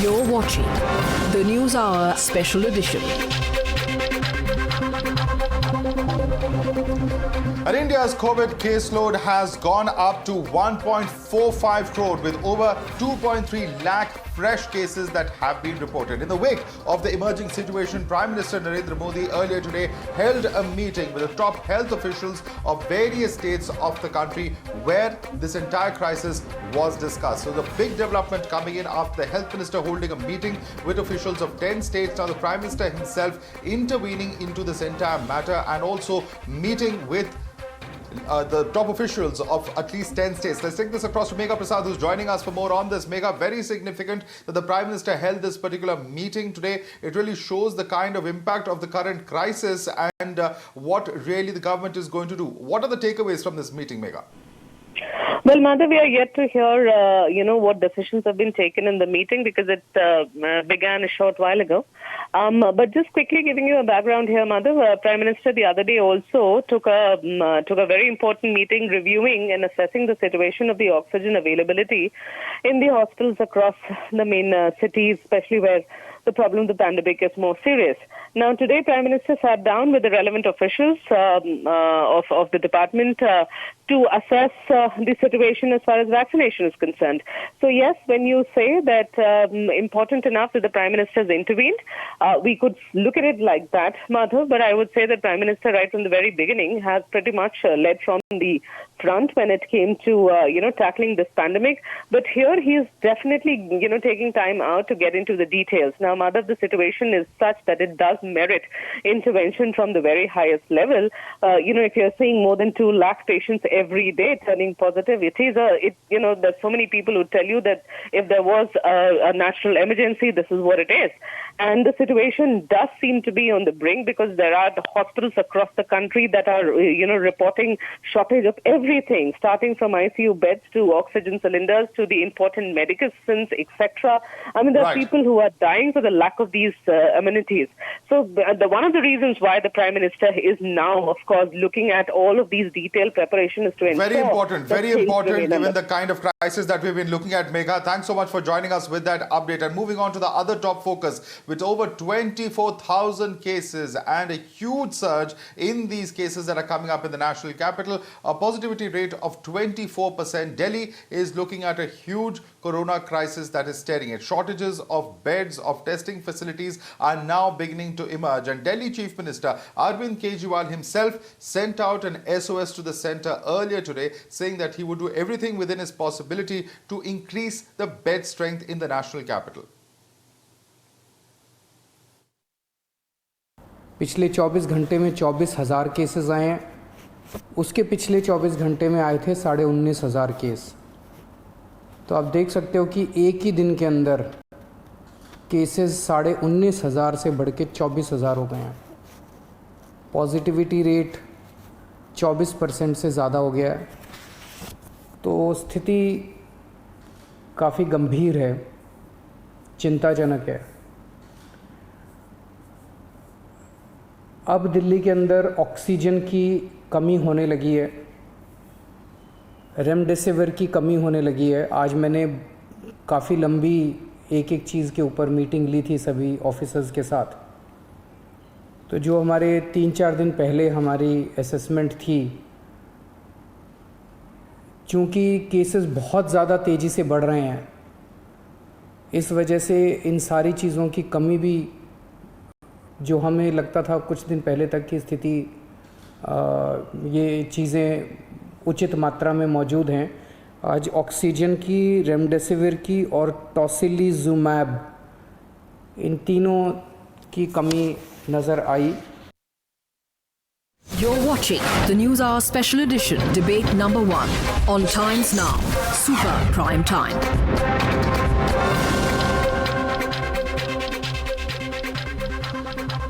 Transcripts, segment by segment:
You're watching the News Hour Special Edition. And India's COVID caseload has gone up to 1.45 crore with over 2.3 lakh fresh cases that have been reported. In the wake of the emerging situation, Prime Minister Narendra Modi earlier today held a meeting with the top health officials of various states of the country where this entire crisis was discussed. So the big development coming in after the health minister holding a meeting with officials of 10 states. Now the Prime Minister himself intervening into this entire matter and also meeting with the top officials of at least 10 states. Let's take this across to Megha Prasad, who's joining us for more on this. Megha, very significant that the Prime Minister held this particular meeting today. It really shows the kind of impact of the current crisis and what really the government is going to do. What are the takeaways from this meeting, Megha? Well, Madhav, we are yet to hear, what decisions have been taken in the meeting because it began a short while ago. But just quickly giving you a background here, Madhav, Prime Minister the other day also took a very important meeting reviewing and assessing the situation of the oxygen availability in the hospitals across the main cities, especially where the problem of the pandemic is more serious. Now, today, Prime Minister sat down with the relevant officials of the department to assess the situation as far as vaccination is concerned. So, yes, when you say that important enough that the Prime Minister has intervened, we could look at it like that, Madhav, but I would say that Prime Minister right from the very beginning has pretty much led from the front when it came to, tackling this pandemic. But here he is definitely, taking time out to get into the details. Now, Madhav, the situation is such that it does merit intervention from the very highest level. If you're seeing more than 2 lakh patients every day turning positive, there's so many people who tell you that if there was a national emergency, this is what it is. And the situation does seem to be on the brink because there are hospitals across the country that are, reporting shortage of everything, starting from ICU beds to oxygen cylinders to the important medicines, etc. I mean, there are people who are dying for the lack of these amenities. So one of the reasons why the Prime Minister is now, of course, looking at all of these detailed preparations to ensure... Very important given the kind of crisis that we've been looking at, Megha. Thanks so much for joining us with that update. And moving on to the other top focus, with over 24,000 cases and a huge surge in these cases that are coming up in the national capital, a positivity rate of 24%. Delhi is looking at a huge corona crisis that is staring at. Shortages of beds, of testing facilities are now beginning to emerge. And Delhi Chief Minister Arvind Kejriwal himself sent out an SOS to the centre earlier today, saying that he would do everything within his possibility to increase the bed strength in the national capital. पिछले 24 घंटे में 24,000 cases आए हैं. उसके पिछले 24 घंटे में आए थे 19,500 केस. तो आप देख सकते हो कि एक ही दिन के अंदर केसेस 19,500 से बढ़ के 24,000 हो गए हैं. पॉजिटिविटी रेट 24% से ज़्यादा हो गया है. तो स्थिति काफ़ी गंभीर है, चिंताजनक है. अब दिल्ली के अंदर ऑक्सीजन की कमी होने लगी है, रेमडेसिविर की कमी होने लगी है. आज मैंने काफ़ी लंबी एक चीज़ के ऊपर मीटिंग ली थी सभी ऑफिसर्स के साथ. तो जो हमारे 3-4 दिन पहले हमारी असेसमेंट थी, चूँकि केसेस बहुत ज़्यादा तेज़ी से बढ़ रहे हैं, इस वजह से इन सारी चीज़ों की कमी भी, जो हमें लगता था कुछ दिन पहले तक की स्थिति ये चीज़ें उचित मात्रा में मौजूद हैं, आज ऑक्सीजन की, रेमडेसिविर की और टोसिलिजुमैब, इन तीनों की कमी नज़र आई. You're watching the News Hour Special Edition, debate number 1 on Times Now, Super Prime Time.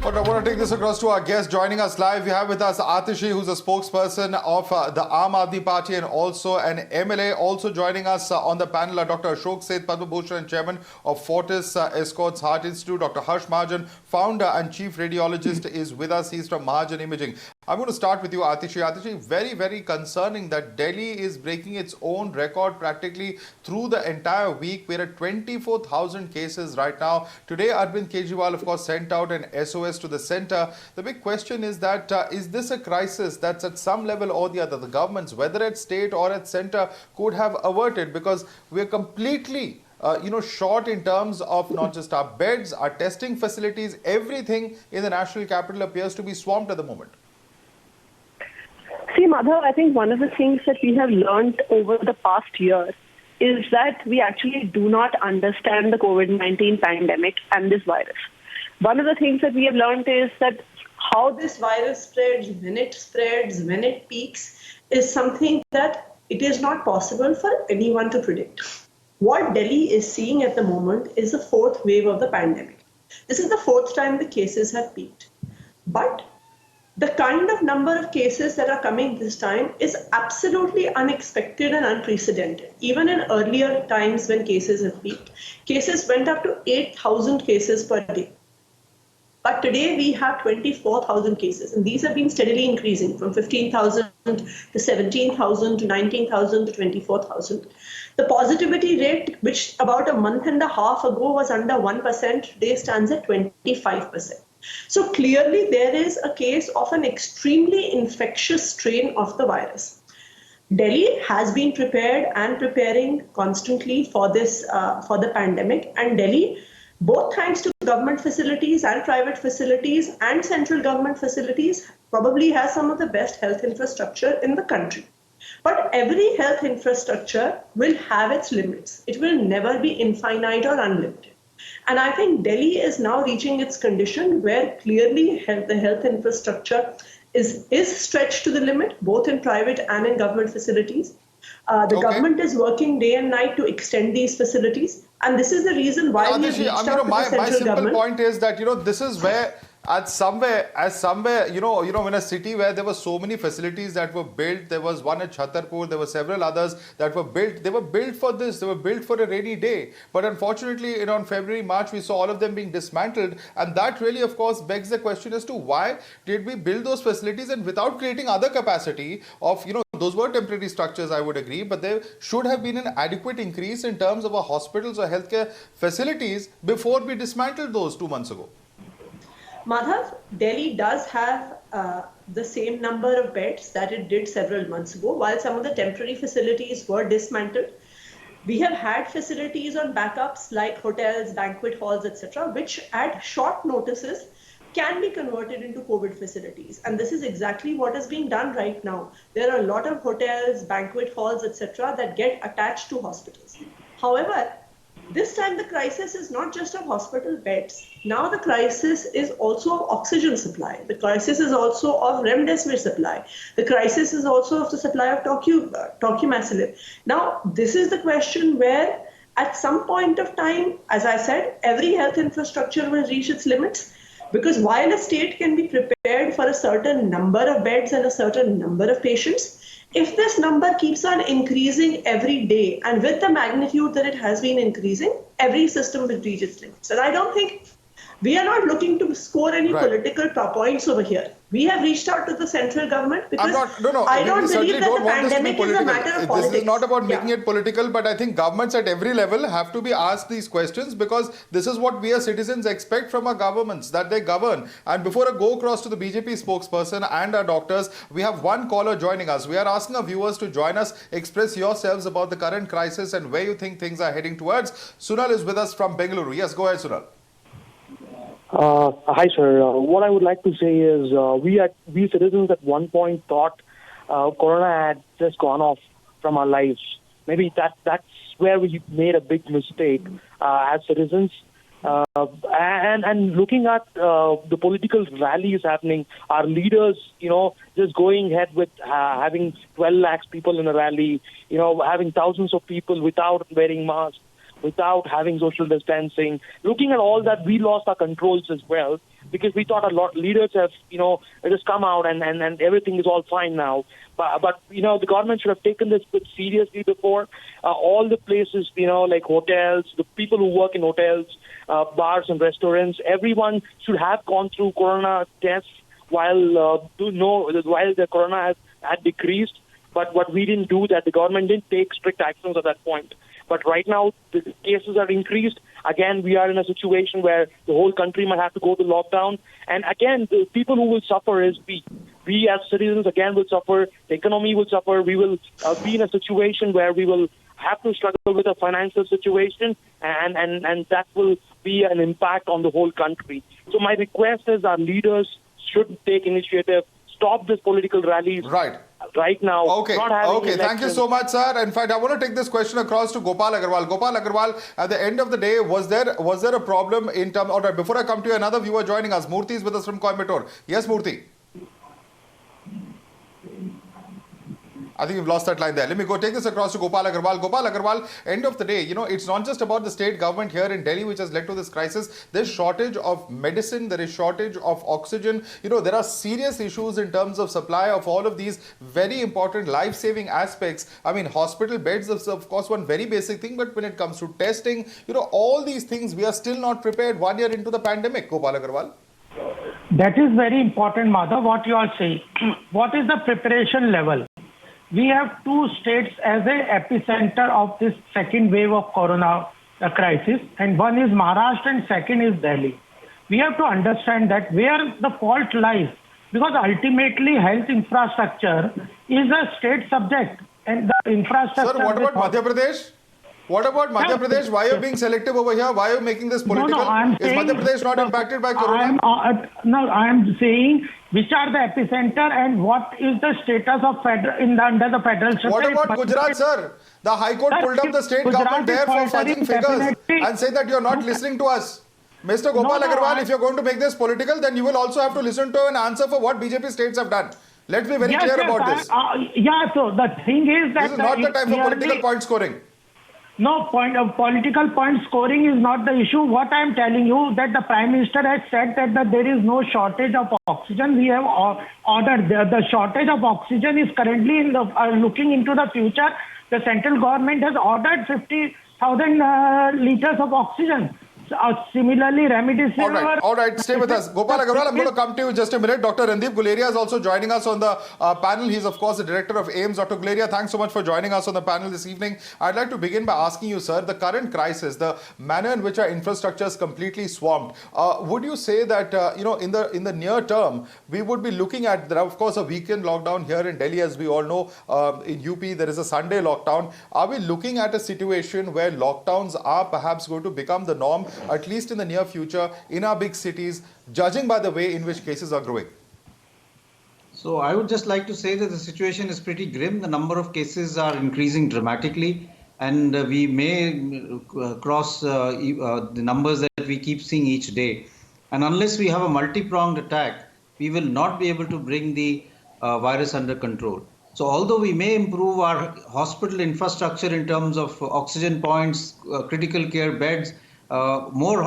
But I want to take this across to our guest joining us live. We have with us Atishi, who's a spokesperson of the Aam Aadmi Party and also an MLA. Also joining us on the panel are Dr. Ashok Seth, Padma Bhushan and Chairman of Fortis Escorts Heart Institute. Dr. Harsh Mahajan, founder and chief radiologist, is with us. He's from Mahajan Imaging. I'm going to start with you, Atishi. Atishi, very, very concerning that Delhi is breaking its own record practically through the entire week. We're at 24,000 cases right now. Today, Arvind Kejriwal, of course, sent out an SOS to the centre. The big question is that is this a crisis that's at some level or the other, the governments, whether at state or at centre, could have averted, because we're completely short in terms of not just our beds, our testing facilities, everything in the national capital appears to be swamped at the moment. See, Madhav, I think one of the things that we have learned over the past year is that we actually do not understand the COVID-19 pandemic and this virus. One of the things that we have learned is that how this virus spreads, when it peaks, is something that it is not possible for anyone to predict. What Delhi is seeing at the moment is the fourth wave of the pandemic. This is the fourth time the cases have peaked. But the kind of number of cases that are coming this time is absolutely unexpected and unprecedented. Even in earlier times when cases have peaked, cases went up to 8,000 cases per day. But today we have 24,000 cases, and these have been steadily increasing from 15,000 to 17,000 to 19,000 to 24,000. The positivity rate, which about a month and a half ago was under 1%, today stands at 25%. So clearly there is a case of an extremely infectious strain of the virus. Delhi has been prepared and preparing constantly for this, for the pandemic, and Delhi, both thanks to government facilities and private facilities and central government facilities, probably has some of the best health infrastructure in the country. But every health infrastructure will have its limits. It will never be infinite or unlimited. And I think Delhi is now reaching its condition where clearly the health infrastructure is stretched to the limit, both in private and in government facilities. The government is working day and night to extend these facilities. And this is the reason why we have reached out to the central government. My simple point is that, this is where as somewhere, in a city where there were so many facilities that were built, there was one at Chhatarpur, there were several others that were built. They were built for this. They were built for a rainy day. But unfortunately, on February, March, we saw all of them being dismantled. And that really, of course, begs the question as to why did we build those facilities and without creating other capacity of, those were temporary structures, I would agree, but there should have been an adequate increase in terms of our hospitals or healthcare facilities before we dismantled those 2 months ago. Madhav, Delhi does have the same number of beds that it did several months ago, while some of the temporary facilities were dismantled. We have had facilities on backups like hotels, banquet halls, etc., which at short notices can be converted into COVID facilities. And this is exactly what is being done right now. There are a lot of hotels, banquet halls, etc., that get attached to hospitals. However, this time the crisis is not just of hospital beds. Now the crisis is also of oxygen supply. The crisis is also of remdesivir supply. The crisis is also of the supply of Tocumaxilib. Now this is the question where at some point of time, as I said, every health infrastructure will reach its limits. Because while a state can be prepared for a certain number of beds and a certain number of patients, if this number keeps on increasing every day and with the magnitude that it has been increasing, every system will reach its limits. And I don't think we are not looking to score any political points over here. We have reached out to the central government because I don't believe that the pandemic is a matter of politics. This is not about making it political, but I think governments at every level have to be asked these questions because this is what we as citizens expect from our governments, that they govern. And before I go across to the BJP spokesperson and our doctors, we have one caller joining us. We are asking our viewers to join us, express yourselves about the current crisis and where you think things are heading towards. Sunal is with us from Bengaluru. Yes, go ahead, Sunal. Hi, sir. What I would like to say is we citizens at one point thought Corona had just gone off from our lives. Maybe that's where we made a big mistake as citizens. And looking at the political rallies happening, our leaders, just going ahead with having 12 lakhs people in a rally, having thousands of people without wearing masks, without having social distancing. Looking at all that, we lost our controls as well because we thought a lot leaders have, just come out and everything is all fine now. But the government should have taken this bit seriously before. All the places, like hotels, the people who work in hotels, bars and restaurants, everyone should have gone through corona tests while the corona had decreased. But what we didn't do, that the government didn't take strict actions at that point. But right now, the cases are increased. Again, we are in a situation where the whole country might have to go to lockdown. And again, the people who will suffer is we. We as citizens, again, will suffer. The economy will suffer. We will be in a situation where we will have to struggle with a financial situation. And that will be an impact on the whole country. So my request is our leaders should take initiative, stop this political rallies. Right now. Okay. Thank you so much, sir. In fact, I want to take this question across to Gopal Agarwal. Gopal Agarwal, at the end of the day, was there a problem in terms? All right. Before I come to you, another viewer joining us. Murthy is with us from Coimbatore. Yes, Murthy. I think we've lost that line there. Let me go take this across to Gopal Agarwal. Gopal Agarwal, end of the day, it's not just about the state government here in Delhi which has led to this crisis. There's shortage of medicine. There is shortage of oxygen. There are serious issues in terms of supply of all of these very important life-saving aspects. I mean, hospital beds is of course one very basic thing, but when it comes to testing, all these things, we are still not prepared 1 year into the pandemic, Gopal Agarwal. That is very important, Madhav, what you are saying. What is the preparation level? We have two states as an epicenter of this second wave of corona crisis, and one is Maharashtra and second is Delhi. We have to understand that where the fault lies, because ultimately health infrastructure is a state subject, and the infrastructure... Sir, what about Madhya Pradesh? What about Madhya Pradesh? Why are you being selective over here? Why are you making this political? Is Madhya Pradesh not impacted by corona? I am saying which are the epicenter and what is the status of under the federal structure. What about Gujarat, sir? The High Court pulled up the state government there for fudging figures and said that you're not listening to us. Mr. Gopal Agarwal, if you're going to make this political, then you will also have to listen to an answer for what BJP states have done. Let's be very clear about this. So the thing is that... This is not the time for political point scoring. No, political point scoring is not the issue. What I am telling you, that the Prime Minister has said that there is no shortage of oxygen. We have ordered the shortage of oxygen is currently looking into the future. The central government has ordered 50,000 liters of oxygen. Similarly, remdesivir... All right, stay with us. Gopal Agarwal, I'm going to come to you in just a minute. Dr. Randeep Guleria is also joining us on the panel. He's, of course, the director of AIIMS. Dr. Guleria, thanks so much for joining us on the panel this evening. I'd like to begin by asking you, sir, the current crisis, the manner in which our infrastructure is completely swamped. Would you say that, in the near term, we would be looking at, of course, a weekend lockdown here in Delhi, as we all know. In UP, there is a Sunday lockdown. Are we looking at a situation where lockdowns are perhaps going to become the norm, at least in the near future, in our big cities, judging by the way in which cases are growing? So I would just like to say that the situation is pretty grim. The number of cases are increasing dramatically, and we may cross the numbers that we keep seeing each day. And unless we have a multi-pronged attack, we will not be able to bring the virus under control. So although we may improve our hospital infrastructure in terms of oxygen points, critical care beds, more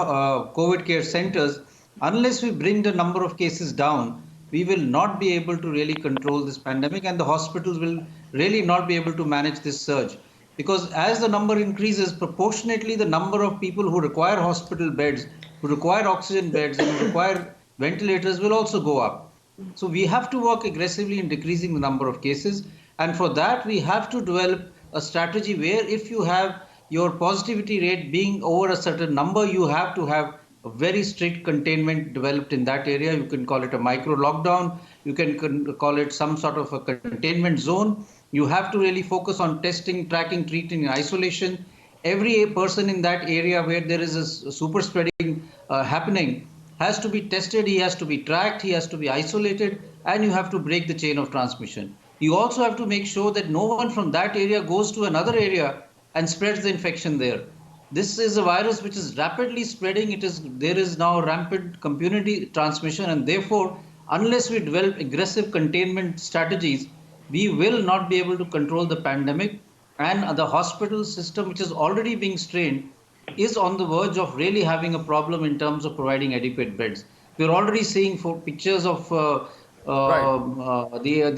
COVID care centers, unless we bring the number of cases down, we will not be able to really control this pandemic, and the hospitals will really not be able to manage this surge. Because as the number increases, proportionately the number of people who require hospital beds, who require oxygen beds, and who require ventilators will also go up. So we have to work aggressively in decreasing the number of cases, and for that we have to develop a strategy where if you have your positivity rate being over a certain number, you have to have a very strict containment developed in that area. You can call it a micro lockdown. You can call it some sort of a containment zone. You have to really focus on testing, tracking, treating, and isolation. Every person in that area where there is a super spreading happening has to be tested, he has to be tracked, he has to be isolated, and you have to break the chain of transmission. You also have to make sure that no one from that area goes to another area and spreads the infection there. This is a virus which is rapidly spreading. There is now rampant community transmission, and therefore, unless we develop aggressive containment strategies, we will not be able to control the pandemic. And the hospital system, which is already being strained, is on the verge of really having a problem in terms of providing adequate beds. We're already seeing pictures of the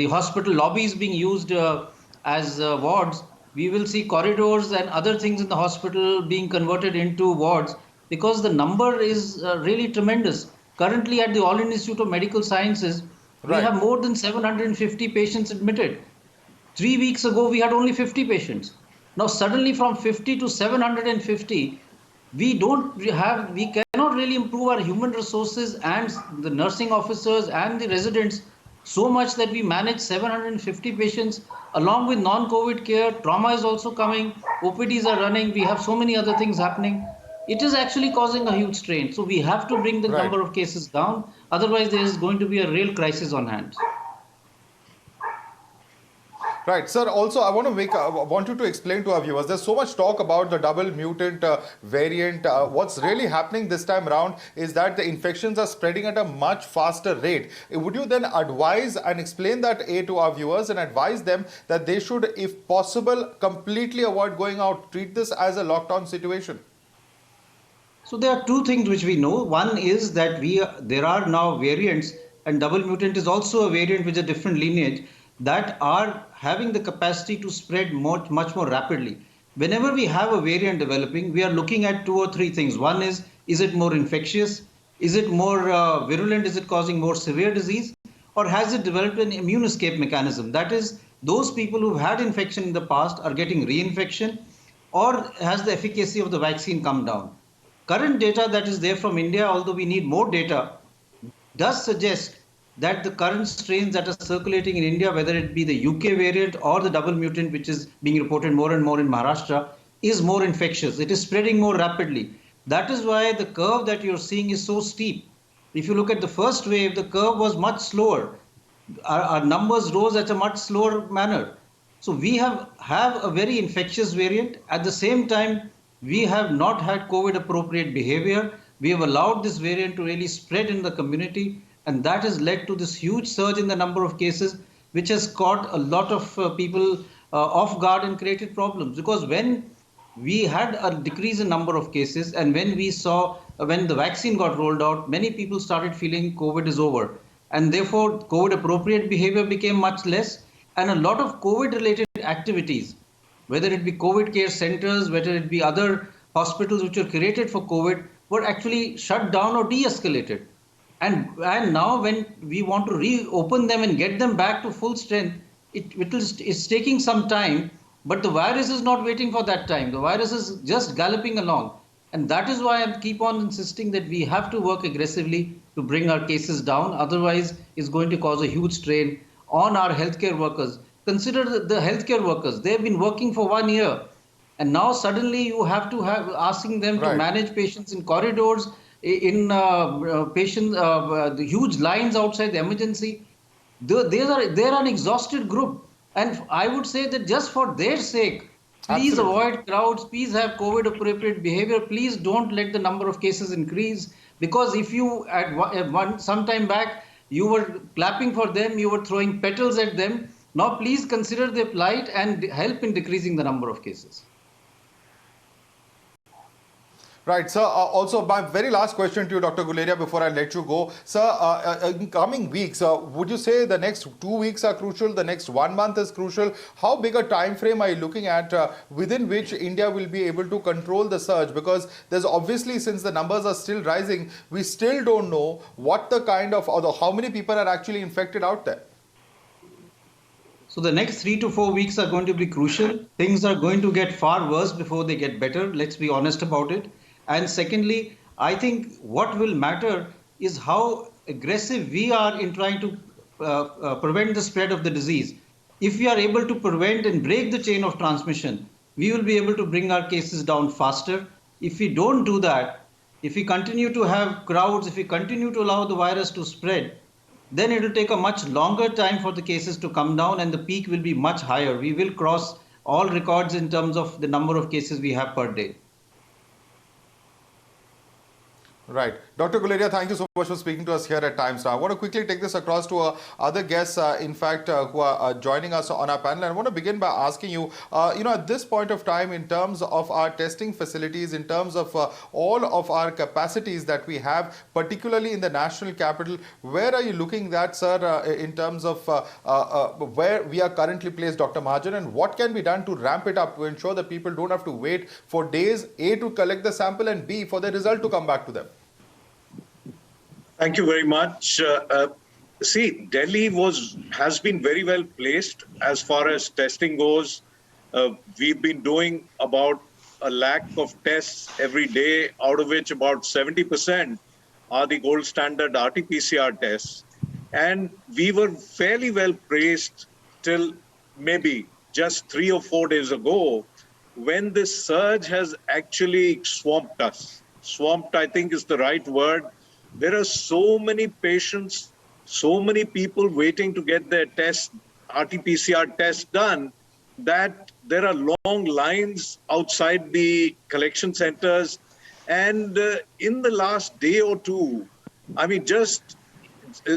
hospital lobbies being used as wards. We will see corridors and other things in the hospital being converted into wards because the number is really tremendous. Currently at the All India Institute of Medical Sciences, we Right. have more than 750 patients admitted. 3 weeks ago, we had only 50 patients. Now, suddenly from 50 to 750, we cannot really improve our human resources and the nursing officers and the residents so much that we manage 750 patients along with non-COVID care. Trauma is also coming. OPDs are running. We have so many other things happening. It is actually causing a huge strain. So we have to bring the Right. number of cases down. Otherwise, there is going to be a real crisis on hand. Right, sir. Also, I want you to explain to our viewers. There's so much talk about the double mutant variant. What's really happening this time around is that the infections are spreading at a much faster rate. Would you then advise and explain that to our viewers and advise them that they should, if possible, completely avoid going out, treat this as a lockdown situation? So there are two things which we know. One is that there are now variants, and double mutant is also a variant with a different lineage that are having the capacity to spread much more rapidly. Whenever we have a variant developing, we are looking at two or three things. One is it more infectious? Is it more virulent? Is it causing more severe disease? Or has it developed an immune escape mechanism? That is, those people who've had infection in the past are getting reinfection, or has the efficacy of the vaccine come down? Current data that is there from India, although we need more data, does suggest that the current strains that are circulating in India, whether it be the UK variant or the double mutant, which is being reported more and more in Maharashtra, is more infectious. It is spreading more rapidly. That is why the curve that you're seeing is so steep. If you look at the first wave, the curve was much slower. Our numbers rose at a much slower manner. So we have a very infectious variant. At the same time, we have not had COVID appropriate behavior. We have allowed this variant to really spread in the community. And that has led to this huge surge in the number of cases, which has caught a lot of people off guard and created problems. Because when we had a decrease in number of cases, and when the vaccine got rolled out, many people started feeling COVID is over. And therefore, COVID appropriate behavior became much less. And a lot of COVID related activities, whether it be COVID care centers, whether it be other hospitals which were created for COVID, were actually shut down or de-escalated. And now when we want to reopen them and get them back to full strength, it's taking some time, but the virus is not waiting for that time. The virus is just galloping along. And that is why I keep on insisting that we have to work aggressively to bring our cases down. Otherwise, it's going to cause a huge strain on our healthcare workers. Consider the healthcare workers. They've been working for 1 year. And now suddenly you have to asking them to manage patients in corridors, in the huge lines outside the emergency. They're an exhausted group. And I would say that just for their sake, please avoid crowds, please have COVID appropriate behavior, please don't let the number of cases increase. Because if you, some time back, you were clapping for them, you were throwing petals at them, now please consider their plight and help in decreasing the number of cases. Right, sir. Also, my very last question to you, Dr. Guleria, before I let you go. Sir, in coming weeks, would you say the next 2 weeks are crucial, the next 1 month is crucial? How big a time frame are you looking at within which India will be able to control the surge? Because there's obviously, since the numbers are still rising, we still don't know what the kind of, or how many people are actually infected out there. So the next 3 to 4 weeks are going to be crucial. Things are going to get far worse before they get better. Let's be honest about it. And secondly, I think what will matter is how aggressive we are in trying to prevent the spread of the disease. If we are able to prevent and break the chain of transmission, we will be able to bring our cases down faster. If we don't do that, if we continue to have crowds, if we continue to allow the virus to spread, then it will take a much longer time for the cases to come down and the peak will be much higher. We will cross all records in terms of the number of cases we have per day. Right. Dr. Guleria, thank you so much for speaking to us here at Times Now. I want to quickly take this across to other guests, who are joining us on our panel. And I want to begin by asking you, at this point of time, in terms of our testing facilities, in terms of all of our capacities that we have, particularly in the national capital, where are you looking at, sir, in terms of where we are currently placed, Dr. Mahajan, and what can be done to ramp it up to ensure that people don't have to wait for days, A, to collect the sample, and B, for the result to come back to them? Thank you very much. See, Delhi has been very well placed as far as testing goes. We've been doing about 1 lakh of tests every day, out of which about 70% are the gold standard RT-PCR tests. And we were fairly well placed till maybe just 3 or 4 days ago, when this surge has actually swamped us. Swamped, I think, is the right word. There are so many patients, so many people waiting to get their test, RT-PCR test done, that there are long lines outside the collection centers. And in the last day or two, I mean, just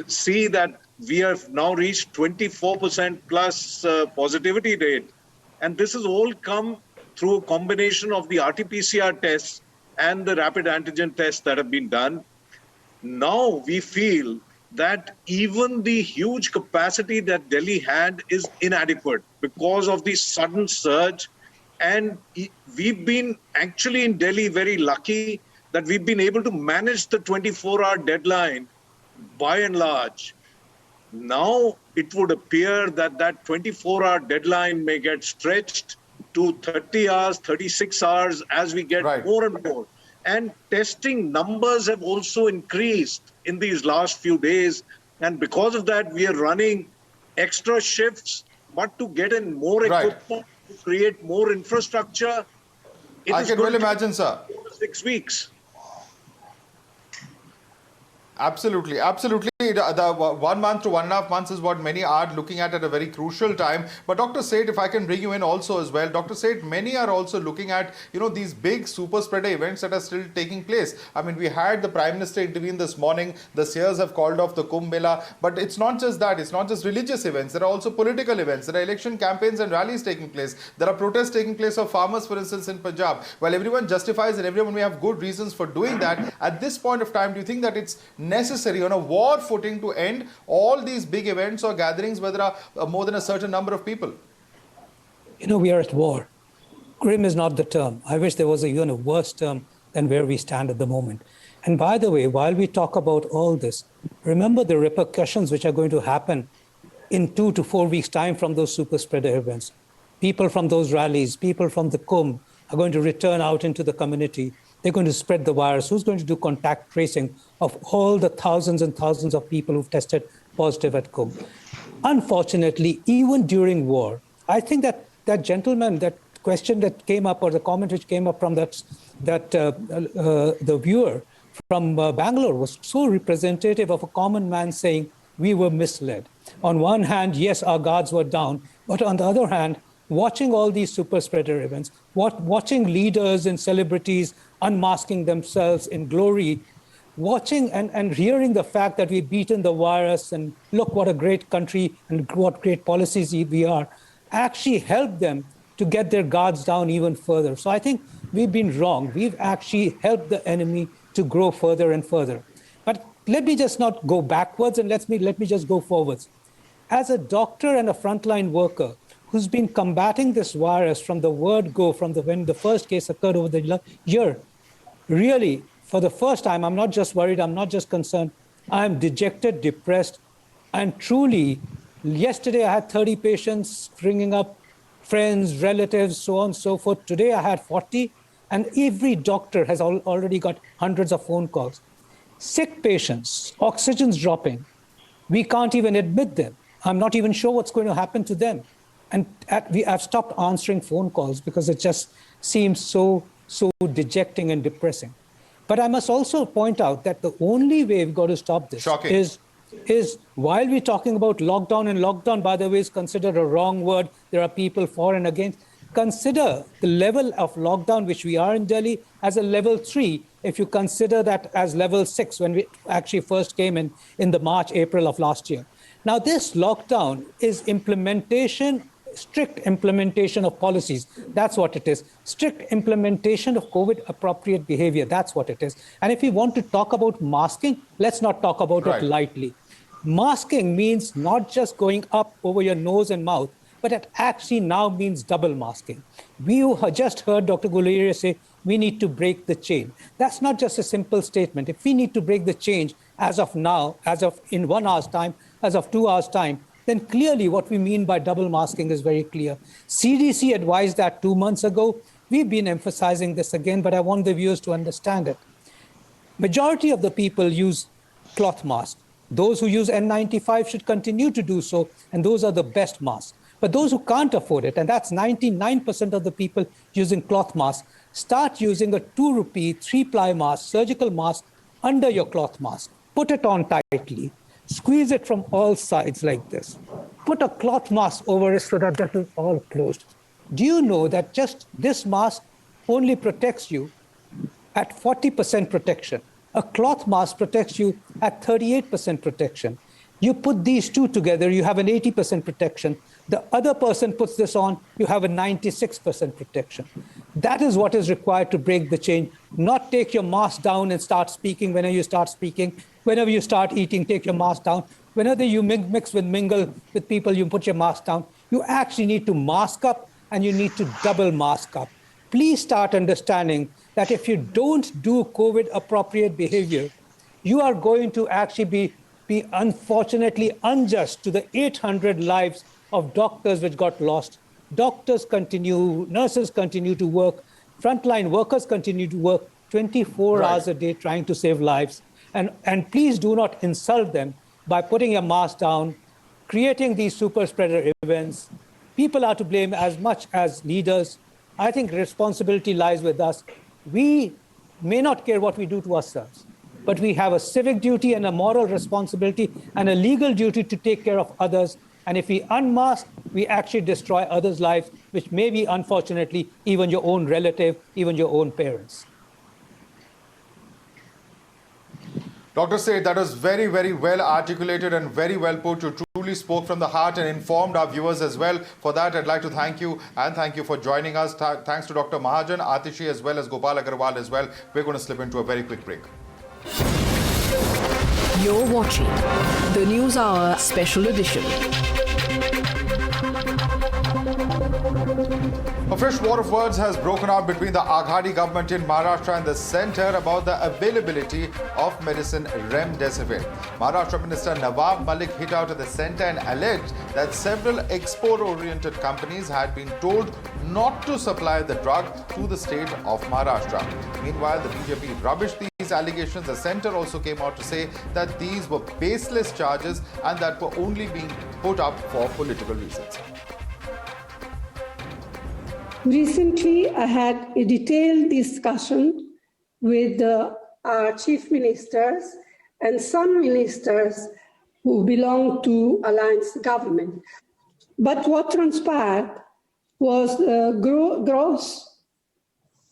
see that we have now reached 24% plus positivity rate. And this has all come through a combination of the RT-PCR tests and the rapid antigen tests that have been done. Now we feel that even the huge capacity that Delhi had is inadequate because of the sudden surge. And we've been actually in Delhi very lucky that we've been able to manage the 24-hour deadline by and large. Now it would appear that that 24-hour deadline may get stretched to 30 hours, 36 hours as we get more and more. And testing numbers have also increased in these last few days. And because of that, we are running extra shifts, but to get in more equipment, to create more infrastructure. I can well imagine, sir. 6 weeks. Absolutely, absolutely. The 1 month to 1.5 months is what many are looking at a very crucial time. But Dr. Seth, if I can bring you in also as well, Dr. Seth, many are also looking at, these big super spreader events that are still taking place. I mean, we had the Prime Minister intervene this morning. The Seers have called off the Kumbh Mela. But it's not just that. It's not just religious events. There are also political events. There are election campaigns and rallies taking place. There are protests taking place of farmers, for instance, in Punjab. While everyone justifies and everyone may have good reasons for doing that, at this point of time, do you think that it's necessary on a war footing to end all these big events or gatherings where there are more than a certain number of people? We are at war. Grim is not the term. I wish there was even a worse term than where we stand at the moment. And by the way, while we talk about all this, remember the repercussions which are going to happen in 2 to 4 weeks' time from those super spreader events. People from those rallies, people from the Kumbh are going to return out into the community. They're going to spread the virus. Who's going to do contact tracing of all the thousands and thousands of people who've tested positive at Kumbh? Unfortunately, even during war, I think that gentleman, that question that came up, or the comment which came up from the viewer from Bangalore, was so representative of a common man saying, we were misled. On one hand, yes, our guards were down, but on the other hand, watching all these super spreader events, watching leaders and celebrities unmasking themselves in glory, watching and hearing the fact that we've beaten the virus and look what a great country and what great policies we are, actually helped them to get their guards down even further. So I think we've been wrong. We've actually helped the enemy to grow further and further. But let me just not go backwards and let me just go forwards. As a doctor and a frontline worker who's been combating this virus from the word go, from when the first case occurred over the year, really, for the first time, I'm not just worried, I'm not just concerned, I'm dejected, depressed, and truly, yesterday I had 30 patients ringing up friends, relatives, so on and so forth. Today I had 40, and every doctor has already got hundreds of phone calls. Sick patients, oxygen's dropping. We can't even admit them. I'm not even sure what's going to happen to them. And I've stopped answering phone calls because it just seems so dejecting and depressing. But I must also point out that the only way we've got to stop this is while we're talking about lockdown, and lockdown, by the way, is considered a wrong word. There are people for and against. Consider the level of lockdown which we are in Delhi as a level 3, if you consider that as level 6 when we actually first came in the March, April of last year. Now, this lockdown is strict implementation of policies. That's what it is. Strict implementation of COVID appropriate behavior. That's what it is. And if we want to talk about masking, let's not talk about it lightly. Masking means not just going up over your nose and mouth, but it actually now means double masking. We just heard Dr. Guleria say we need to break the chain. That's not just a simple statement. If we need to break the chain as of now, as of in 1 hour's time, as of 2 hours' time, then clearly what we mean by double masking is very clear. CDC advised that 2 months ago. We've been emphasizing this again, but I want the viewers to understand it. Majority of the people use cloth masks. Those who use N95 should continue to do so, and those are the best masks. But those who can't afford it, and that's 99% of the people using cloth masks, start using a 2 rupee 3-ply mask, surgical mask, under your cloth mask. Put it on tightly. Squeeze it from all sides like this. Put a cloth mask over it so that that is all closed. Do you know that just this mask only protects you at 40% protection? A cloth mask protects you at 38% protection. You put these two together, you have an 80% protection. The other person puts this on, you have a 96% protection. That is what is required to break the chain. Not take your mask down and start speaking whenever you start speaking. Whenever you start eating, take your mask down. Whenever you mingle with people, you put your mask down. You actually need to mask up, and you need to double mask up. Please start understanding that if you don't do COVID appropriate behavior, you are going to actually be unfortunately unjust to the 800 lives of doctors which got lost. Doctors continue, nurses continue to work, frontline workers continue to work 24 hours a day trying to save lives. And please do not insult them by putting your mask down, creating these super spreader events. People are to blame as much as leaders. I think responsibility lies with us. We may not care what we do to ourselves, but we have a civic duty and a moral responsibility and a legal duty to take care of others. And if we unmask, we actually destroy others' lives, which may be, unfortunately, even your own relative, even your own parents. Dr. Seth, that was very, very well articulated and very well put. You truly spoke from the heart and informed our viewers as well. For that, I'd like to thank you, and thank you for joining us. Thanks to Dr. Mahajan, Atishi, as well as Gopal Agarwal as well. We're going to slip into a very quick break. You're watching the News Hour Special Edition. A fresh war of words has broken out between the Aghadi government in Maharashtra and the centre about the availability of medicine Remdesivir. Maharashtra Minister Nawab Malik hit out at the centre and alleged that several export-oriented companies had been told not to supply the drug to the state of Maharashtra. Meanwhile, the BJP rubbished these allegations. The centre also came out to say that these were baseless charges and that were only being put up for political reasons. Recently, I had a detailed discussion with our chief ministers and some ministers who belong to alliance government. But what transpired was gross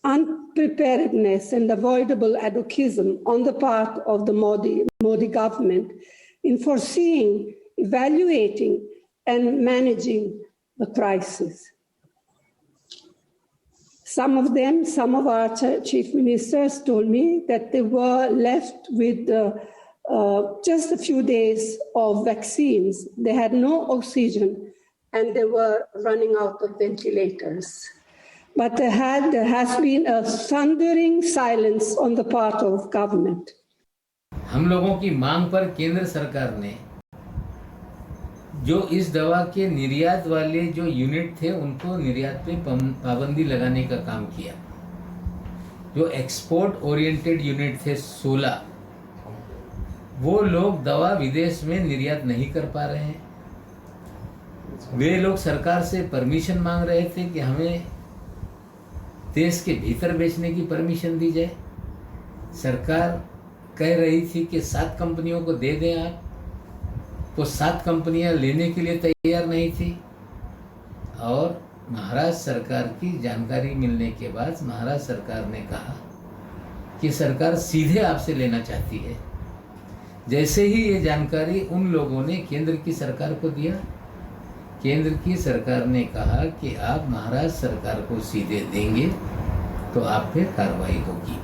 unpreparedness and avoidable advocism on the part of the Modi government in foreseeing, evaluating, and managing the crisis. Some of our chief ministers told me that they were left with just a few days of vaccines. They had no oxygen and they were running out of ventilators. But there has been a thundering silence on the part of government. हम लोगों की मांग पर केंद्र सरकार ने जो इस दवा के निर्यात वाले जो यूनिट थे उनको निर्यात पे पाबंदी लगाने का काम किया। जो एक्सपोर्ट ओरिएंटेड यूनिट थे 16, वो लोग दवा विदेश में निर्यात नहीं कर पा रहे हैं। वे लोग सरकार से परमिशन मांग रहे थे कि हमें देश के भीतर बेचने की परमिशन दी जाए। सरकार कह रही थी कि 7 कंपनियों को दे दें आप, वो 7 कंपनियां लेने के लिए तैयार नहीं थी। और महाराष्ट्र सरकार की जानकारी मिलने के बाद महाराष्ट्र सरकार ने कहा कि सरकार सीधे आपसे लेना चाहती है। जैसे ही ये जानकारी उन लोगों ने केंद्र की सरकार को दिया, केंद्र की सरकार ने कहा कि आप महाराष्ट्र सरकार को सीधे देंगे तो आप पे कार्रवाई होगी।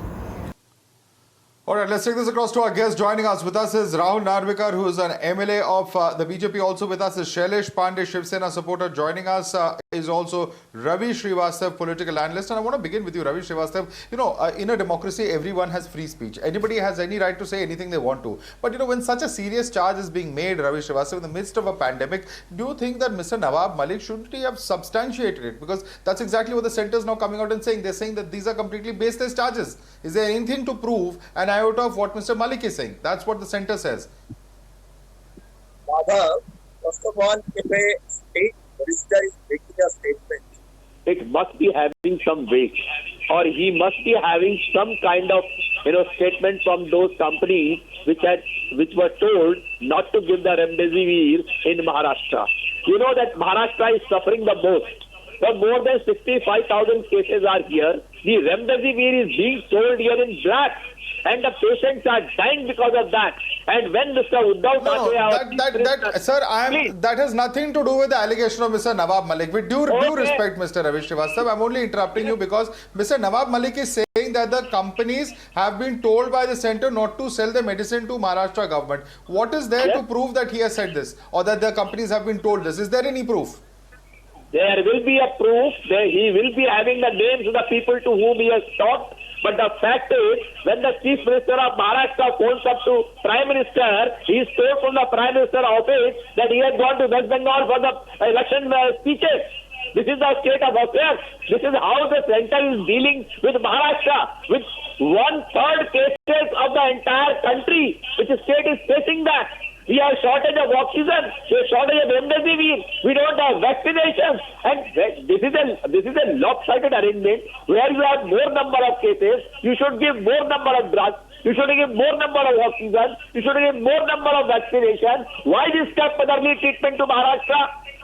All right, let's take this across to our guest. Joining us with us is Rahul Narvikar, who is an MLA of the BJP. Also with us is Shailesh Pandey, Shiv Sena supporter, joining us. is also Ravi Srivastava, political analyst. And I want to begin with you, Ravi Srivastava. You know, in a democracy, everyone has free speech. Anybody has any right to say anything they want to. But, you know, when such a serious charge is being made, Ravi Srivastava, in the midst of a pandemic, do you think that Mr. Nawab Malik shouldn't he have substantiated it? Because that's exactly what the centre is now coming out and saying. They're saying that these are completely baseless charges. Is there anything to prove an iota of what Mr. Malik is saying? That's what the centre says. Madhav, first of all, if a state minister is making a statement, it must be having some weight, or he must be having some kind of statement from those companies which were told not to give the remdesivir in Maharashtra. You know that Maharashtra is suffering the most. So more than 65,000 cases are here. The remdesivir is being sold here in black, and the patients are dying because of that. And when Mr. Uddhav Thackeray... that has nothing to do with the allegation of Mr. Nawab Malik. With due respect, Mr. Ravi Srivastava, I'm only interrupting you because Mr. Nawab Malik is saying that the companies have been told by the centre not to sell the medicine to Maharashtra government. What is there to prove that he has said this, or that the companies have been told this? Is there any proof? There will be a proof. He will be having the names of the people to whom he has talked. But the fact is, when the Chief Minister of Maharashtra phones up to Prime Minister, he is told from the Prime Minister office that he has gone to West Bengal for the election speeches. This is the state of affairs. This is how the centre is dealing with Maharashtra, with 1/3 cases of the entire country, which the state is facing that. We have shortage of oxygen, we have shortage of remdesivir, we don't have vaccinations, and this is a lopsided arrangement where you have more number of cases, you should give more number of drugs, you should give more number of oxygen, you should give more number of vaccination. Why this stepmotherly treatment to Maharashtra?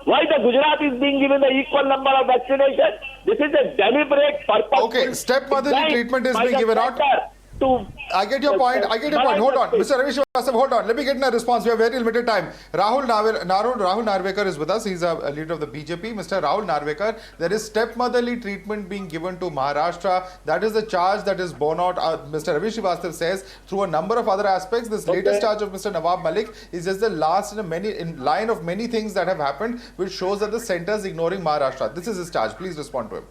Why the Gujarat is being given the equal number of vaccination? This is a deliberate purpose. Okay, stepmotherly treatment is being given out. I get your point. Hold on. Mr. Ravi Srivastava, hold on. Let me get in a response. We have very limited time. Rahul Narvekar is with us. He's a leader of the BJP. Mr. Rahul Narvekar, there is stepmotherly treatment being given to Maharashtra. That is the charge that is borne out, Mr. Ravi Srivastava says, through a number of other aspects. This latest charge of Mr. Nawab Malik is just the last in line of many things that have happened, which shows that the centre is ignoring Maharashtra. This is his charge. Please respond to him.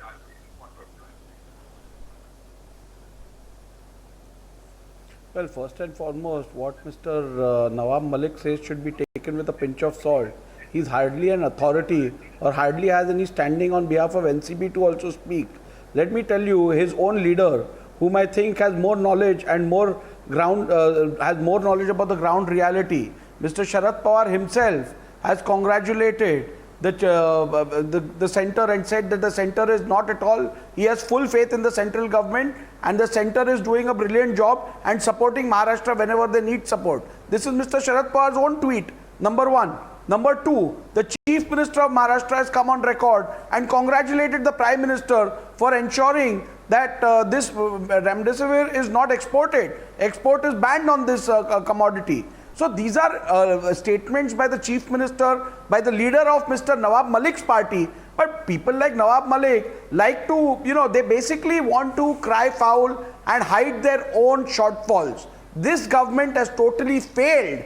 Well, first and foremost, what Mr. Nawab Malik says should be taken with a pinch of salt. He's hardly an authority or hardly has any standing on behalf of NCB to also speak. Let me tell you, his own leader, whom I think has more knowledge and more knowledge about the ground reality, Mr. Sharad Pawar himself has congratulated the centre and said that the centre is not at all, he has full faith in the central government and the centre is doing a brilliant job and supporting Maharashtra whenever they need support. This is Mr. Sharad Pawar's own tweet, number one. Number two, the Chief Minister of Maharashtra has come on record and congratulated the Prime Minister for ensuring that this remdesivir is not exported. Export is banned on this commodity. So these are statements by the Chief Minister, by the leader of Mr. Nawab Malik's party. But people like Nawab Malik like to, they basically want to cry foul and hide their own shortfalls. This government has totally failed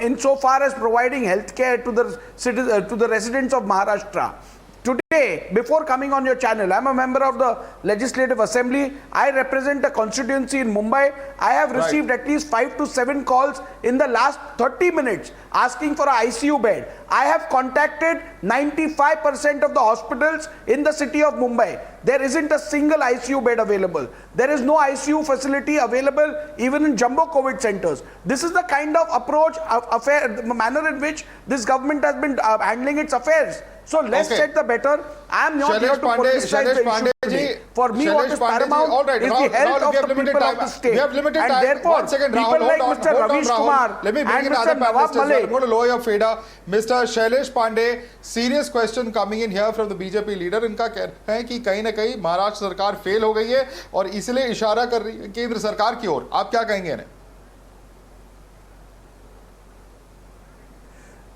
insofar as providing healthcare to the residents of Maharashtra. Today, before coming on your channel, I am a member of the Legislative Assembly. I represent a constituency in Mumbai. I have received at least 5 to 7 calls in the last 30 minutes asking for an ICU bed. I have contacted 95% of the hospitals in the city of Mumbai. There isn't a single ICU bed available. There is no ICU facility available even in jumbo COVID centers. This is the kind of approach, the manner in which this government has been handling its affairs. So less said the better. I am not here to politicize the issue today. For me, what is paramount is the health of the people of the state. And therefore, people like Mr. Ravish Kumar and Mr. Nawab Malik. I'm going to lower your fader. Mr. Shailesh Pandey, serious question coming in here from the BJP leader. इनका कहना है कि कहीं न कहीं महाराष्ट्र सरकार fail हो गई है और इसलिए इशारा कर रही है केंद्र सरकार की ओर. आप क्या कहेंगे इन्हें?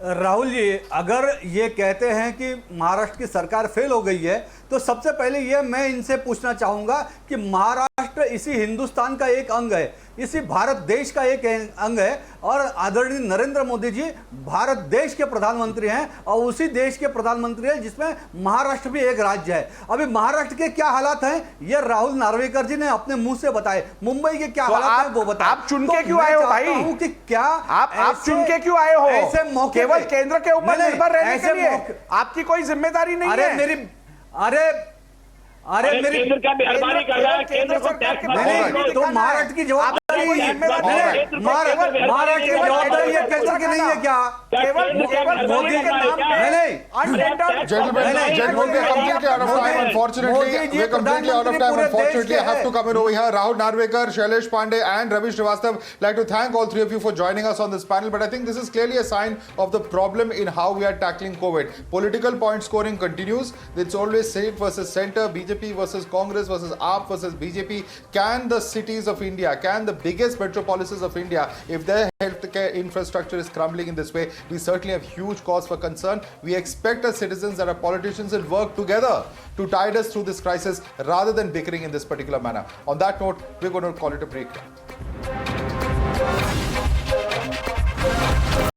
राहुल जी, अगर ये कहते हैं कि महाराष्ट्र की सरकार फेल हो गई है तो सबसे पहले ये मैं इनसे पूछना चाहूँगा कि महाराष्ट्र इसी हिंदुस्तान का एक अंग है। इसी भारत देश का एक अंग है और आदरणीय नरेंद्र मोदी जी भारत देश के प्रधानमंत्री हैं और उसी देश के प्रधानमंत्री हैं जिसमें महाराष्ट्र भी एक राज्य है। अभी महाराष्ट्र के क्या हालात हैं ये राहुल नार्वेकर जी ने अपने मुंह से बताए, मुंबई के क्या हालात हैं वो बताए। आप चुन के क्यों आए हो भाई? कि क्या आप चुन के क्यों आए हो? ऐसे मौके केवल केंद्र के ऊपर निर्भर रहने के लिए आपकी कोई जिम्मेदारी नहीं है। अरे मेरी केंद्र का मेहरबानी कर रहा है, केंद्र को टैक्स नहीं तो महाराष्ट्र की जवाबदारी महाराष्ट्र की जवाबदारी है केंद्र की नहीं है क्या? केवल मोदी के नाम पे Gentlemen, we're completely out of time. Unfortunately, we're completely out of time. Unfortunately, I have to come in over here. Rahul Narvekar, Shailesh Pandey, and Ravi Srivastava. Like to thank all three of you for joining us on this panel. But I think this is clearly a sign of the problem in how we are tackling COVID. Political point scoring continues. It's always state versus center, BJP versus Congress versus AAP versus BJP. Can the cities of India, can the biggest metropolises of India, if their healthcare infrastructure is crumbling in this way, we certainly have huge cause for concern. We expect as citizens that our politicians will work together to tide us through this crisis rather than bickering in this particular manner. On that note, we're going to call it a break.